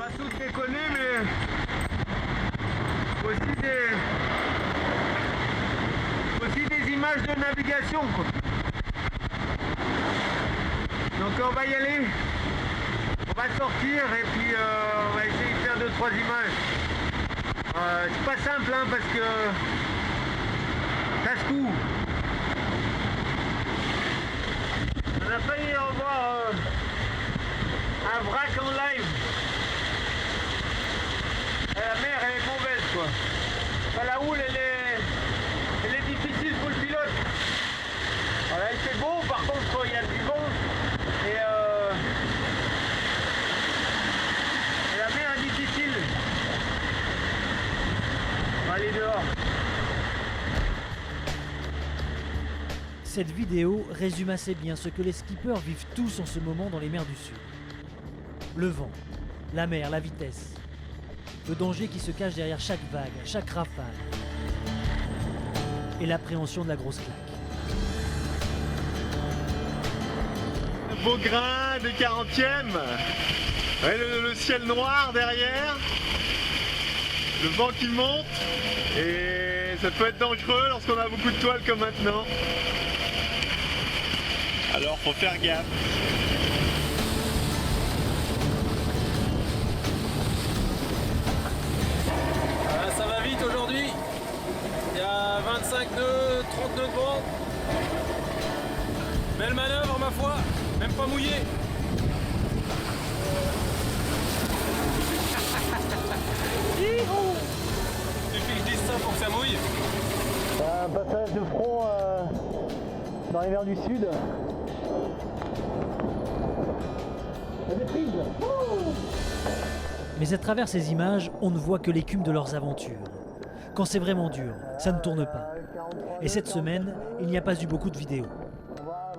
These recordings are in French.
pas tout déconner, mais aussi des images de navigation, quoi. Donc on va y aller, on va sortir et puis on va essayer de faire 2-3 images. C'est pas simple hein, parce que ça se court. On a failli en voir un vrac en live. Et la mer elle est mauvaise quoi. Enfin, la houle elle est difficile pour le pilote. Voilà, il fait beau, par contre il y a du vent et la mer est difficile. On va aller dehors. Cette vidéo résume assez bien ce que les skippers vivent tous en ce moment dans les mers du Sud. Le vent, la mer, la vitesse, le danger qui se cache derrière chaque vague, chaque rafale, et l'appréhension de la grosse claque. Beau grain de 40e, ouais, le ciel noir derrière, le vent qui monte, et ça peut être dangereux lorsqu'on a beaucoup de toiles comme maintenant. Alors faut faire gaffe. Ça va vite aujourd'hui, il y a 25 nœuds, 30 nœuds de vent. Belle manœuvre ma foi, même pas mouillé. Il suffit que je dise ça pour que ça mouille. Un passage de front dans les mers du Sud. La déprise. Mais à travers ces images, on ne voit que l'écume de leurs aventures. Quand c'est vraiment dur, ça ne tourne pas. Et cette semaine, il n'y a pas eu beaucoup de vidéos.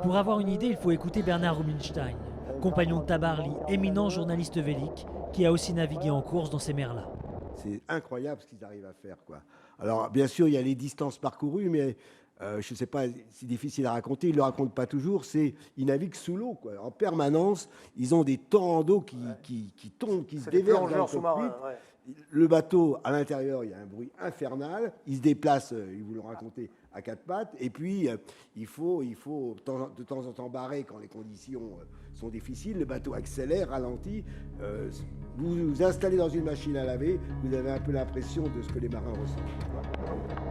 Pour avoir une idée, il faut écouter Bernard Rubinstein, compagnon de Tabarly, éminent journaliste vélique, qui a aussi navigué en course dans ces mers-là. C'est incroyable ce qu'ils arrivent à faire, quoi. Alors, bien sûr, il y a les distances parcourues, mais je ne sais pas, c'est difficile à raconter. Ils ne le racontent pas toujours. Ils naviguent sous l'eau, quoi. En permanence, ils ont des torrents d'eau qui tombent, qui se déversent dans le cockpit. Le bateau, à l'intérieur, il y a un bruit infernal. Il se déplace, ils vous l'ont raconté, à quatre pattes. Et puis, il faut de temps en temps barrer quand les conditions sont difficiles. Le bateau accélère, ralentit. Vous vous installez dans une machine à laver, vous avez un peu l'impression de ce que les marins ressentent.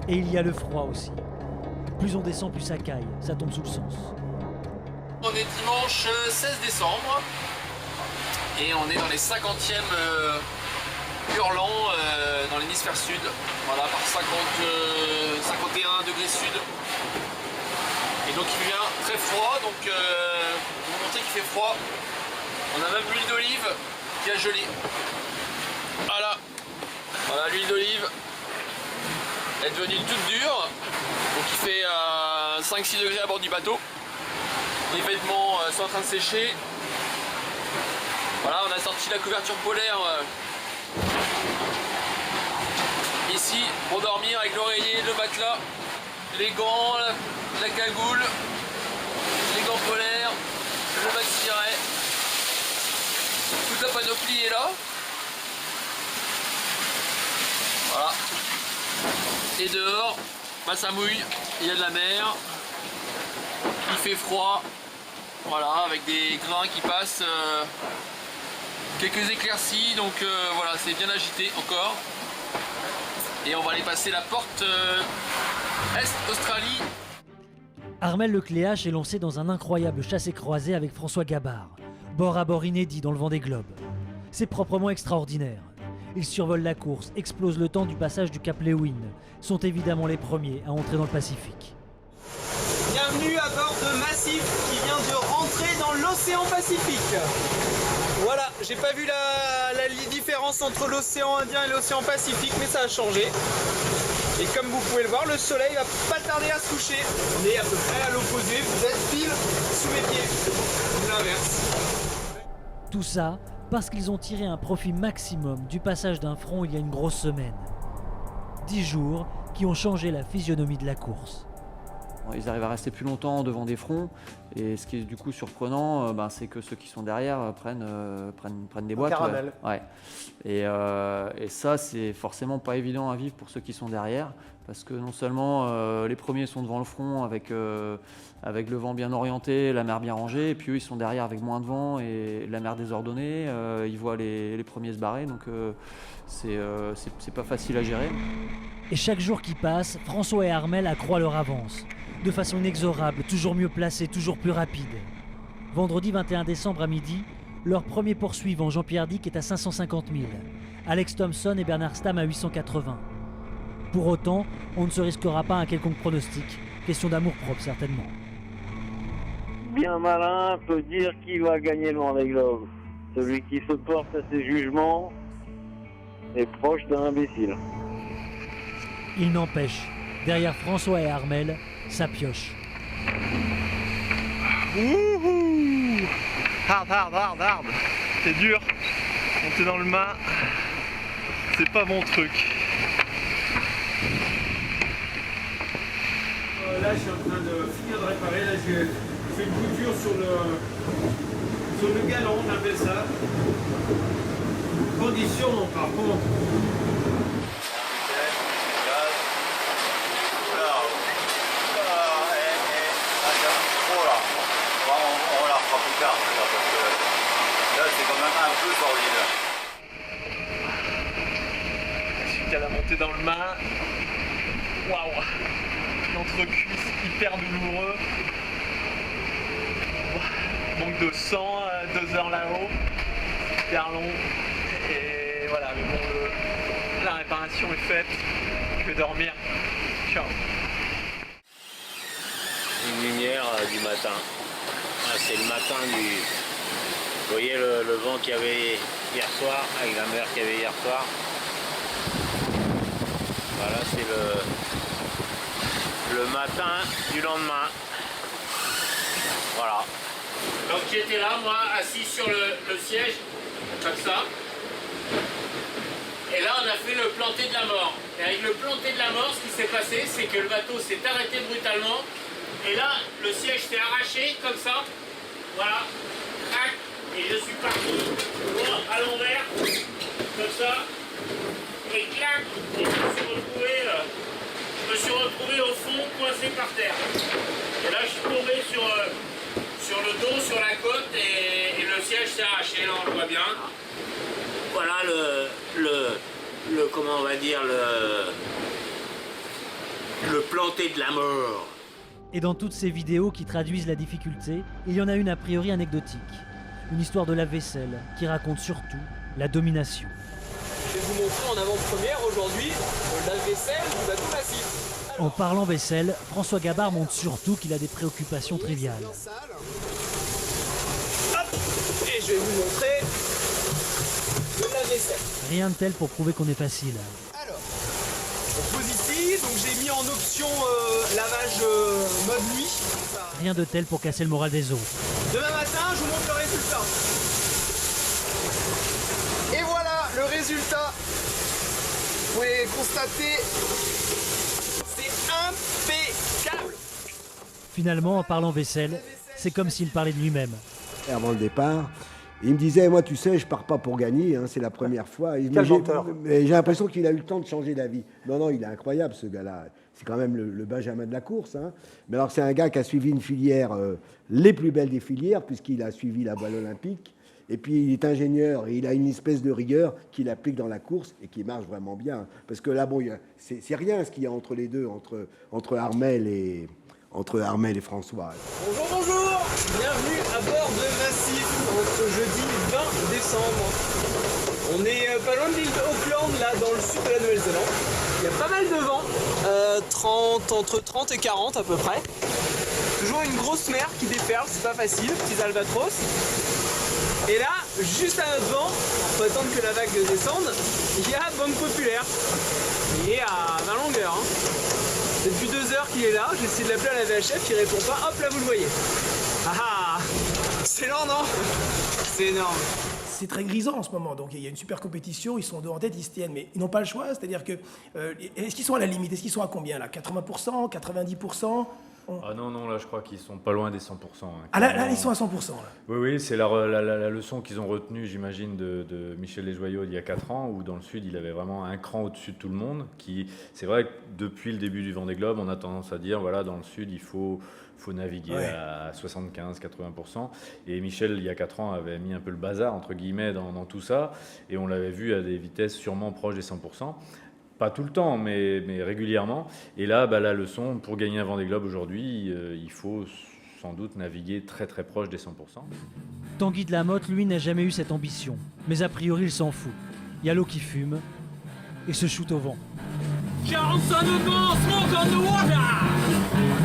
Et il y a le froid aussi. Plus on descend, plus ça caille. Ça tombe sous le sens. On est dimanche 16 décembre et on est dans les 50e hurlants dans l'hémisphère sud. Voilà, par 51 degrés sud. Et donc il vient très froid, donc pour vous montrer qu'il fait froid, on a même l'huile d'olive qui a gelé. Voilà l'huile d'olive. Elle est devenue toute dure, donc il fait 5-6 degrés à bord du bateau. Les vêtements sont en train de sécher. Voilà, on a sorti la couverture polaire ici pour dormir avec l'oreiller, le matelas, les gants, la cagoule, les gants polaires, le maxi-ray. Toute la panoplie est là. Voilà. Et dehors, bah ça mouille, il y a de la mer, il fait froid, voilà, avec des grains qui passent, quelques éclaircies, donc voilà, c'est bien agité encore. Et on va aller passer la porte Est-Australie. Armel Lecléache est lancé dans un incroyable chassé-croisé avec François Gabard, bord à bord inédit dans le Vendée Globe. C'est proprement extraordinaire. Ils survolent la course, explosent le temps du passage du Cap Lewin, sont évidemment les premiers à entrer dans le Pacifique. Bienvenue à bord de Massif qui vient de rentrer dans l'océan Pacifique. Voilà, j'ai pas vu la différence entre l'océan Indien et l'océan Pacifique, mais ça a changé. Et comme vous pouvez le voir, le soleil va pas tarder à se coucher. On est à peu près à l'opposé, vous êtes pile sous mes pieds, ou l'inverse. Tout ça parce qu'ils ont tiré un profit maximum du passage d'un front il y a une grosse semaine. 10 jours qui ont changé la physionomie de la course. Ils arrivent à rester plus longtemps devant des fronts. Et ce qui est du coup surprenant, c'est que ceux qui sont derrière prennent des boîtes. Caramel. Ouais. Et ça, c'est forcément pas évident à vivre pour ceux qui sont derrière. Parce que non seulement les premiers sont devant le front avec le vent bien orienté, la mer bien rangée, et puis eux ils sont derrière avec moins de vent et la mer désordonnée, ils voient les premiers se barrer, donc c'est pas facile à gérer. Et chaque jour qui passe, François et Armel accroissent leur avance. De façon inexorable, toujours mieux placés, toujours plus rapides. Vendredi 21 décembre à midi, leur premier poursuivant, Jean-Pierre Dick, est à 550 000. Alex Thompson et Bernard Stamm à 880. Pour autant, on ne se risquera pas un quelconque pronostic. Question d'amour-propre, certainement. Bien malin peut dire qui va gagner le Vendée Globe. Celui qui se porte à ses jugements est proche d'un imbécile. Il n'empêche, derrière François et Armel, ça pioche. Wouhou! Hard. C'est dur. Monter dans le mât, c'est pas mon truc. Là, je suis en train de finir de réparer. Là, je fais une bouture sur le galon, on appelle ça. Condition, par contre. On la refera plus tard, parce que là c'est quand même un peu solide. Suite à la montée dans le mât, waouh, l'entrecuisse hyper douloureux. Manque de sang, 2 heures là-haut, hyper long. Et voilà, mais bon, la réparation est faite, je vais dormir. Ciao. Une lumière du matin. Ah, c'est le matin du... Vous voyez le vent qu'il y avait hier soir, avec la mer qu'il y avait hier soir. Voilà, c'est le matin du lendemain. Voilà. Donc j'étais là, moi, assis sur le siège, comme ça. Et là, on a fait le planté de la mort. Et avec le planté de la mort, ce qui s'est passé, c'est que le bateau s'est arrêté brutalement. Et là, le siège s'est arraché, comme ça. Voilà. Tac. Et je suis parti à l'envers, comme ça. Et clac. Et je me suis retrouvé au fond, coincé par terre. Et là, je suis tombé sur le dos, sur la côte, et le siège s'est arraché, là, on le voit bien. Voilà le comment on va dire, le planté de la mort. Et dans toutes ces vidéos qui traduisent la difficulté, il y en a une a priori anecdotique. Une histoire de lave-vaisselle qui raconte surtout la domination. Je vais vous montrer en avant-première aujourd'hui le lave-vaisselle du bateau massif. En parlant vaisselle, François Gabard montre surtout qu'il a des préoccupations triviales. Hop. Et je vais vous montrer le lave-vaisselle. Rien de tel pour prouver qu'on est facile. Alors, on pose ici, donc j'ai mis en option lavage mode nuit. Rien de tel pour casser le moral des autres. Demain matin, je vous montre le résultat. Et voilà le résultat. Vous pouvez constater, c'est impeccable. Finalement, en parlant vaisselle, c'est comme s'il parlait de lui-même. Avant le départ, il me disait, moi tu sais, je pars pas pour gagner, hein, c'est la première fois. Mais j'ai l'impression qu'il a eu le temps de changer d'avis. Non, il est incroyable ce gars-là. C'est quand même le Benjamin de la course. Hein. Mais alors c'est un gars qui a suivi une filière, les plus belles des filières, puisqu'il a suivi la voile olympique. Et puis il est ingénieur et il a une espèce de rigueur qu'il applique dans la course et qui marche vraiment bien. Parce que là, bon, c'est rien ce qu'il y a entre les deux, entre Armel et François. Bonjour, bienvenue à bord de Massif, ce jeudi 20 décembre. On est pas loin de l'île d'Auckland, là, dans le sud de la Nouvelle-Zélande. Il y a pas mal de vent, entre 30 et 40 à peu près. Toujours une grosse mer qui déferle, c'est pas facile, petits albatros. Et là, juste à notre vent, faut attendre que la vague descende, il y a Banque Populaire. Il est à 20 longueurs. Hein. Depuis 2 heures qu'il est là, j'ai essayé de l'appeler à la VHF, il répond pas, hop là vous le voyez. Ah, c'est lent non? C'est énorme. C'est très grisant en ce moment, donc il y a une super compétition, ils sont deux en tête, ils se tiennent, mais ils n'ont pas le choix, c'est-à-dire que, est-ce qu'ils sont à la limite, est-ce qu'ils sont à combien là? 80%, 90%? Ah non, là je crois qu'ils sont pas loin des 100%. Hein, Ah là, ils sont à 100%. Là. Oui, c'est la leçon qu'ils ont retenue, j'imagine, de Michel Desjoyaux il y a 4 ans, où dans le Sud, il avait vraiment un cran au-dessus de tout le monde. C'est vrai que depuis le début du Vendée Globe, on a tendance à dire, voilà, dans le Sud, il faut naviguer à 75-80%. Et Michel, il y a 4 ans, avait mis un peu le bazar, entre guillemets, dans tout ça. Et on l'avait vu à des vitesses sûrement proches des 100%. Pas tout le temps, mais régulièrement. Et là, la leçon, pour gagner un Vendée Globe aujourd'hui, il faut sans doute naviguer très très proche des 100%. Tanguy de la Motte, lui, n'a jamais eu cette ambition. Mais a priori, il s'en fout. Il y a l'eau qui fume et se shoot au vent. Johnson advance, smoke on the water!